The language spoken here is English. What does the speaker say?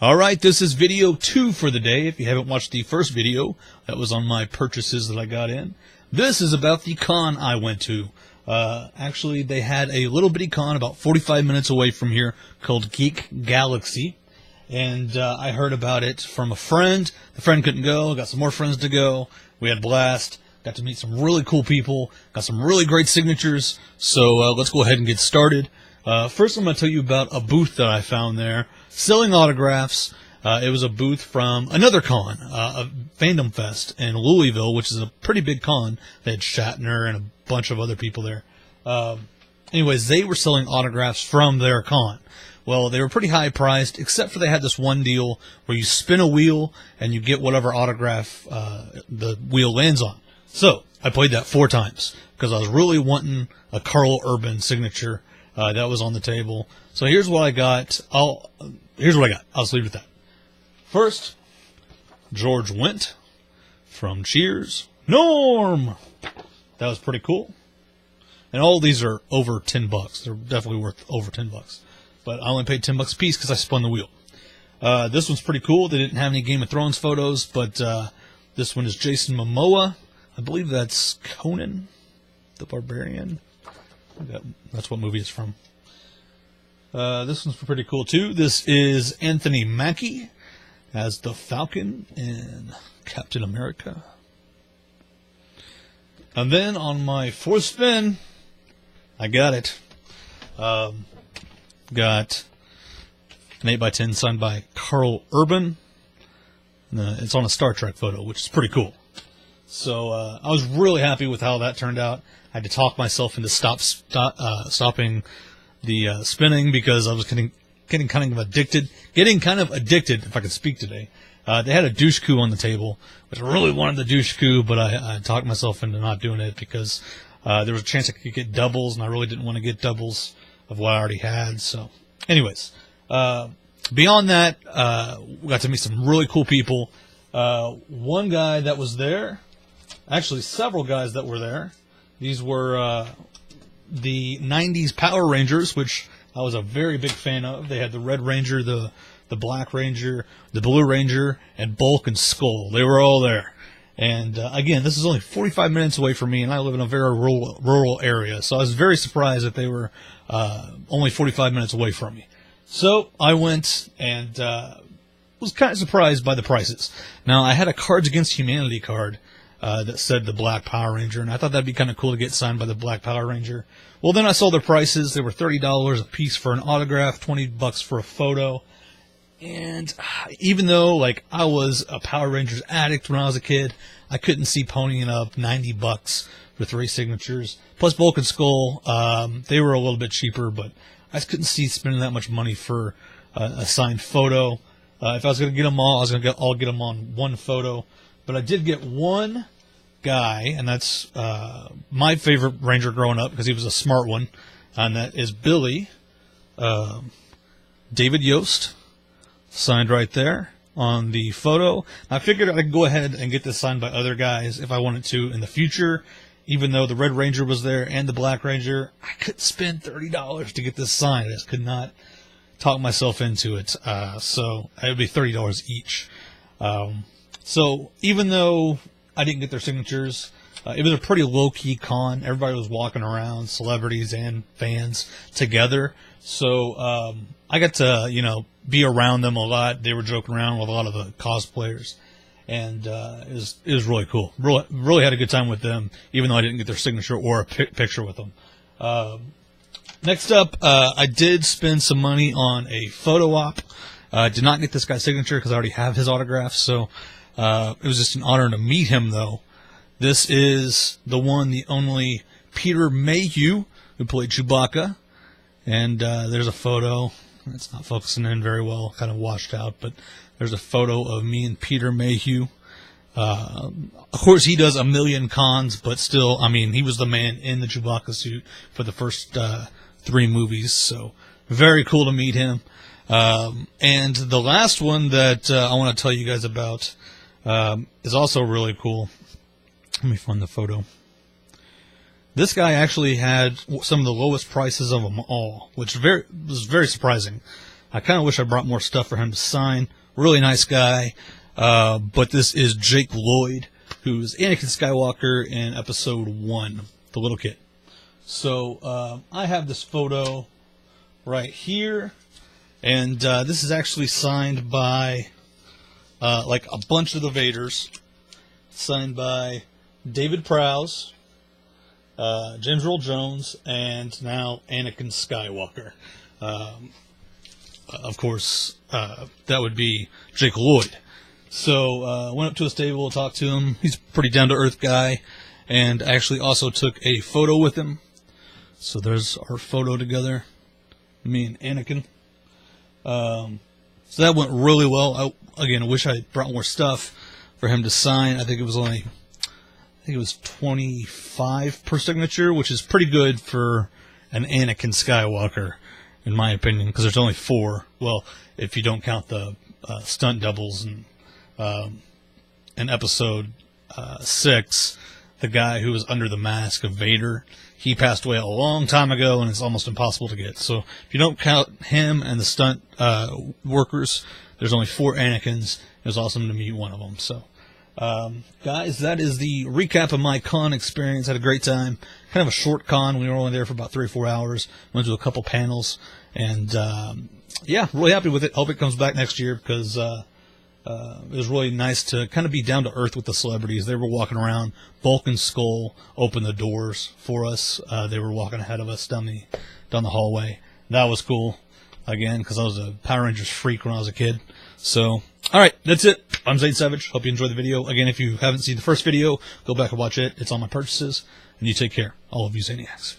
Alright, this is video 2 for the day. If you haven't watched the first video, that was on my purchases that I got in. This is about the con I went to. Actually, they had a little bitty con about 45 minutes away from here called Geek Galaxy. And I heard about it from a friend. The friend couldn't go. Got some more friends to go. We had a blast. Got to meet some really cool people. Got some really great signatures. So let's go ahead and get started. First, I'm going to tell you about a booth that I found there selling autographs. It was a booth from another con, a Fandom Fest in Louisville, which is a pretty big con. They had Shatner and a bunch of other people there. Anyways, they were selling autographs from their con. Well, they were pretty high priced, except for they had this one deal where you spin a wheel and you get whatever autograph the wheel lands on. So I played that 4 times because I was really wanting a Carl Urban signature. That was on the table. So here's what I got. I'll just leave it at that. First, George Wendt from Cheers. Norm! That was pretty cool. And all these are over $10. They're definitely worth over $10. But I only paid $10 a piece because I spun the wheel. This one's pretty cool. They didn't have any Game of Thrones photos, but this one is Jason Momoa. I believe that's Conan the Barbarian. That's what movie it's from. This one's pretty cool, too. This is Anthony Mackie as the Falcon in Captain America. And then on my 4th spin, I got it. Got an 8x10 signed by Carl Urban. It's on a Star Trek photo, which is pretty cool. So I was really happy with how that turned out. I had to talk myself into stopping the spinning because I was getting kind of addicted. If I could speak today. They had a douche coup on the table, which I really wanted the douche coup, but I talked myself into not doing it because there was a chance I could get doubles, and I really didn't want to get doubles of what I already had. So, anyways, beyond that, we got to meet some really cool people. One guy that was there, actually several guys that were there. These were the 90s Power Rangers, which I was a very big fan of. They had the Red Ranger, the Black Ranger, the Blue Ranger, and Bulk and Skull. They were all there. And again, this is only 45 minutes away from me, and I live in a very rural area. So I was very surprised that they were only 45 minutes away from me. So I went and was kind of surprised by the prices. Now, I had a Cards Against Humanity card that said the Black Power Ranger, and I thought that'd be kind of cool to get signed by the Black Power Ranger. Well, then I saw their prices. They were $30 a piece for an autograph, $20 for a photo. And even though, like, I was a Power Rangers addict when I was a kid, I couldn't see ponying up $90 for 3 signatures. Plus Bulk and Skull, they were a little bit cheaper, but I just couldn't see spending that much money for a signed photo. If I was going to get them all, I was going to all get them on one photo. But I did get one guy, and that's my favorite Ranger growing up because he was a smart one, and that is Billy, David Yost, signed right there on the photo. I figured I could go ahead and get this signed by other guys if I wanted to in the future. Even though the Red Ranger was there and the Black Ranger, I couldn't spend $30 to get this signed. I just could not talk myself into it. So it would be $30 each. So even though I didn't get their signatures, it was a pretty low-key con. Everybody was walking around, celebrities and fans together. So I got to, be around them a lot. They were joking around with a lot of the cosplayers. And it was really cool. Really had a good time with them, even though I didn't get their signature or a picture with them. Next up, I did spend some money on a photo op. Did not get this guy's signature because I already have his autograph. So it was just an honor to meet him, though. This is the one, the only Peter Mayhew, who played Chewbacca. And there's a photo. It's not focusing in very well, kind of washed out, but there's a photo of me and Peter Mayhew. Of course, he does a million cons, but still, I mean, he was the man in the Chewbacca suit for the first 3 movies, so very cool to meet him. And the last one that I want to tell you guys about is also really cool. Let me find the photo. This guy actually had some of the lowest prices of them all, which was very surprising. I kind of wish I brought more stuff for him to sign. Really nice guy. But this is Jake Lloyd, who's Anakin Skywalker in Episode 1, the little kid. So I have this photo right here, and this is actually signed by like a bunch of the Vaders. Signed by David Prowse, James Earl Jones, and now Anakin Skywalker. Of course, that would be Jake Lloyd. So went up to his table, talked to him. He's a pretty down-to-earth guy, and actually also took a photo with him. So there's our photo together, me and Anakin. So that went really well. I wish I brought more stuff for him to sign. I think it was 25 per signature, which is pretty good for an Anakin Skywalker, in my opinion, because there's only 4. Well, if you don't count the stunt doubles. And in Episode 6, the guy who was under the mask of Vader, he passed away a long time ago, and it's almost impossible to get. So if you don't count him and the stunt workers, there's only 4 Anakins. It was awesome to meet one of them. So, guys, that is the recap of my con experience. Had a great time. Kind of a short con. We were only there for about 3 or 4 hours. Went to a couple panels. And, yeah, really happy with it. Hope it comes back next year because it was really nice to kind of be down to earth with the celebrities. They were walking around. Bulk and Skull opened the doors for us. They were walking ahead of us down the hallway. That was cool. Again, because I was a Power Rangers freak when I was a kid. So, alright, that's it. I'm Zane Savage. Hope you enjoyed the video. Again, if you haven't seen the first video, go back and watch it. It's on my purchases. And you take care. All of you Zaniacs.